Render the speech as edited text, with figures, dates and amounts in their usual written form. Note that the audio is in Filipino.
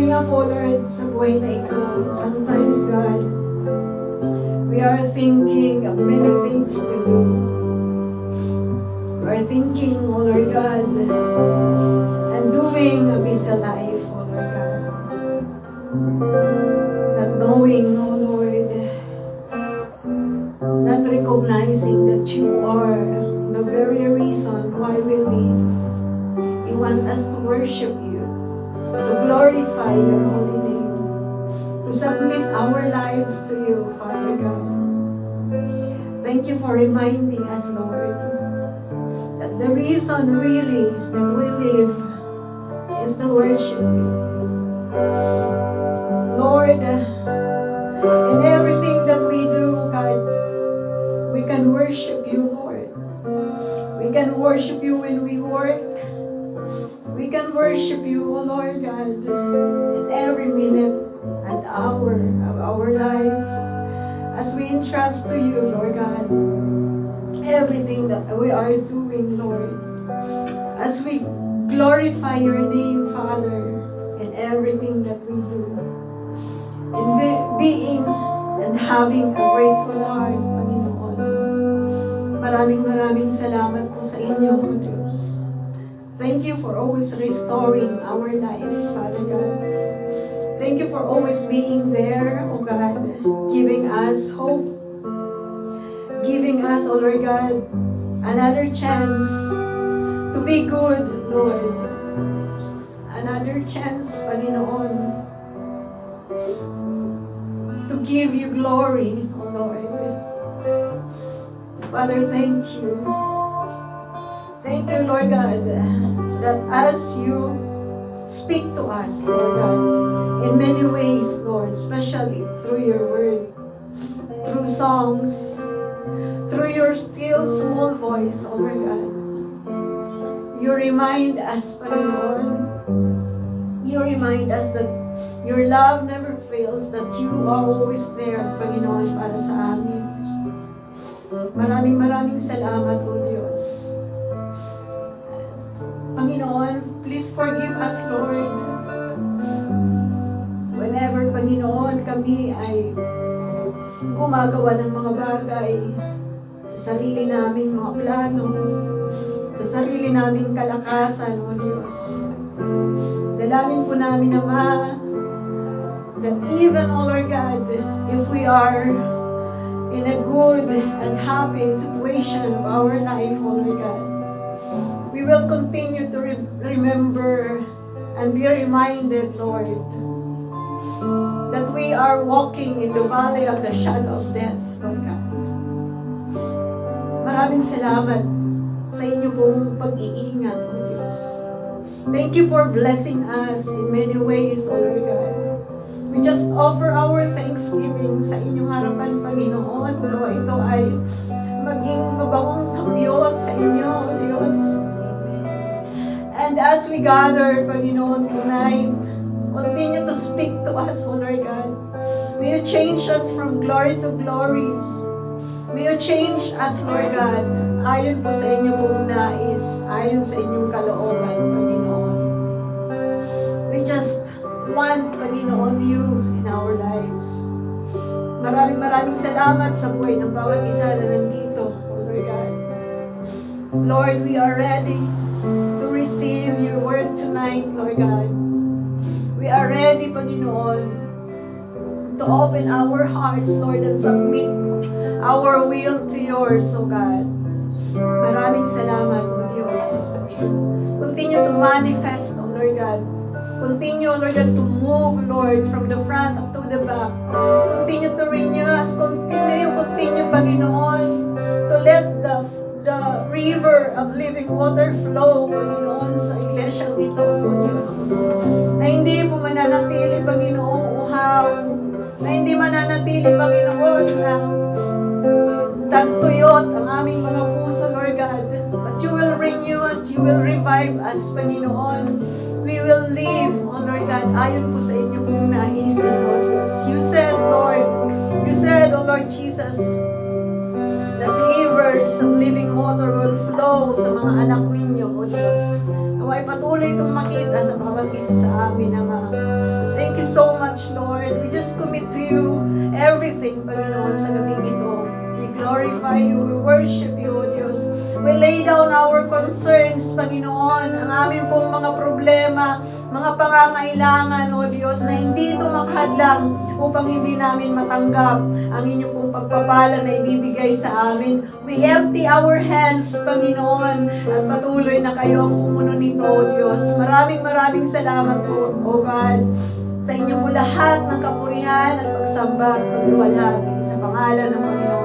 Kasi nga po, Lord, sa buhay na ito, sometimes, God, we are thinking of many things to do. We are thinking, oh Lord God, and doing a busy life, oh Lord God. Not knowing, oh Lord, not recognizing that you are the very reason why we live. You want us to worship you, to glorify your holy name, to submit our lives to you, Father God. Thank you for reminding us, Lord, that the reason really that we live is to worship you. Lord, in everything that we do, God, we can worship you, Lord. We can worship you when we work. We can worship you, O Lord God, in every minute and hour of our life as we entrust to you, Lord God, everything that we are doing, Lord, as we glorify your name, Father, in everything that we do, in being and having a grateful heart, Panginoon. Maraming salamat po sa inyo, O Diyos. Thank you for always restoring our life, Father God. Thank you for always being there, O God, giving us hope, giving us, O Lord God, another chance to be good, Lord. Another chance, Panginoon, to give you glory, O Lord. Father, thank you. Thank you, Lord God, that as you speak to us, Lord God, in many ways, Lord, especially through your word, through songs, through your still small voice, oh my God, you remind us, Panginoon, you remind us that your love never fails, that you are always there, Panginoon, para sa amin. Maraming salamat, O Diyos. Panginoon, please forgive us, Lord. Whenever, Panginoon, kami ay gumagawa ng mga bagay sa sarili naming mga plano, sa sarili naming kalakasan, O Diyos. Dalangin po namin, Ama, that even, O Lord God, if we are in a good and happy situation of our life, O Lord God, we will continue to remember and be reminded, Lord, that we are walking in the valley of the shadow of death, Lord God. Maraming salamat sa inyo pong pag-iingat, O Diyos. Thank you for blessing us in many ways, O Lord God. We just offer our thanksgiving sa inyong harapan, Panginoon. Nawa ito ay maging mabawang samyo sa inyo, O Diyos. And as we gather, Panginoon, tonight, continue to speak to us, O Lord God. May you change us from glory to glory. May you change us, Lord God, ayon po sa inyo pong nais, ayon sa inyong kalooban, Panginoon. We just want, Panginoon, you in our lives. Maraming salamat sa buhay ng bawat isa na nandito, O Lord God. Lord, we are ready to receive your word tonight, Lord God. We are ready, Panginoon, to open our hearts, Lord, and submit our will to yours, O God. Maraming salamat, O Diyos. Continue to manifest, O Lord God. Continue, Lord God, to move, Lord, from the front to the back. Continue to renew us. Continue, Panginoon, to let the river of living water flow, Panginoon, sa iglesia ito, O Diyos. Na hindi po mananatili, Panginoon, uhaw. Na hindi mananatili, Panginoon, na tagtuyot ang aming mga puso, Lord God. But you will renew us, you will revive us, Panginoon. We will live, O Lord God, ayon po sa inyo pong naisin, O Diyos. You said, O Lord Jesus, that rivers of living water will flow sa mga anak ninyo, O Diyos. Naway patuloy itong makita sa bawat isa sa amin, Ama. Thank you so much, Lord. We just commit to you everything, Panginoon, sa gabing ito. We glorify you, we worship you, O Diyos. We lay down our concerns, Panginoon, ang aming pong mga problema, mga pangangailangan, O Diyos, na hindi ito makahadlang upang hindi namin matanggap ang inyong pong pagpapala na ibibigay sa amin. We empty our hands, Panginoon, at patuloy na kayo ang pumuno nito, O Diyos. Maraming salamat po, O God, sa inyo po lahat ng kapurihan at pagsamba at pagluwalhati sa pangalan ng Panginoon